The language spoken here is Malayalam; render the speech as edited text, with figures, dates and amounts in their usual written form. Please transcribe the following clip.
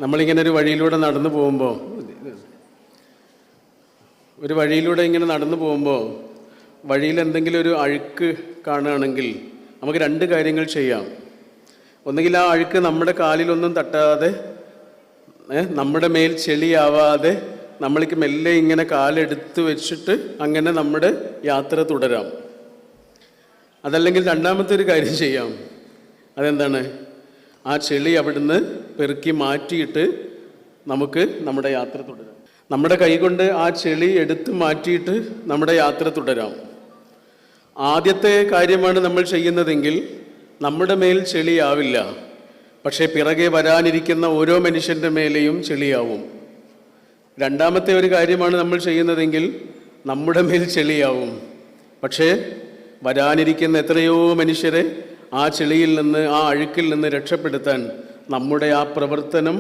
നമ്മളിങ്ങനെ ഒരു വഴിയിലൂടെ നടന്നു പോകുമ്പോൾ വഴിയിൽ എന്തെങ്കിലും ഒരു അഴുക്ക് കാണുകയാണെങ്കിൽ നമുക്ക് രണ്ട് കാര്യങ്ങൾ ചെയ്യാം. ഒന്നുകിൽ ആ അഴുക്ക് നമ്മുടെ കാലിലൊന്നും തട്ടാതെ നമ്മുടെ മേൽ ചെളിയാവാതെ നമ്മൾക്ക് മെല്ലെ ഇങ്ങനെ കാലെടുത്ത് വെച്ചിട്ട് അങ്ങനെ നമ്മുടെ യാത്ര തുടരാം. അതല്ലെങ്കിൽ രണ്ടാമത്തെ ഒരു കാര്യം ചെയ്യാം. അതെന്താണ്? ആ ചെളി അവിടുന്ന് പെറുക്കി മാറ്റിയിട്ട് നമുക്ക് നമ്മുടെ യാത്ര തുടരാം. നമ്മുടെ കൈകൊണ്ട് ആ ചെളി എടുത്ത് മാറ്റിയിട്ട് നമ്മുടെ യാത്ര തുടരാം. ആദ്യത്തെ കാര്യമാണ് നമ്മൾ ചെയ്യുന്നതെങ്കിൽ നമ്മുടെ മേൽ ചെളിയാവില്ല, പക്ഷേ പിറകെ വരാനിരിക്കുന്ന ഓരോ മനുഷ്യൻ്റെ മേലെയും ചെളിയാവും. രണ്ടാമത്തെ ഒരു കാര്യമാണ് നമ്മൾ ചെയ്യുന്നതെങ്കിൽ നമ്മുടെ മേൽ ചെളിയാവും, പക്ഷേ വരാനിരിക്കുന്ന എത്രയോ മനുഷ്യരെ ആ ചെളിയിൽ നിന്ന്, ആ അഴുക്കിൽ നിന്ന് രക്ഷപ്പെടുത്താൻ നമ്മുടെ ആ പ്രവർത്തനം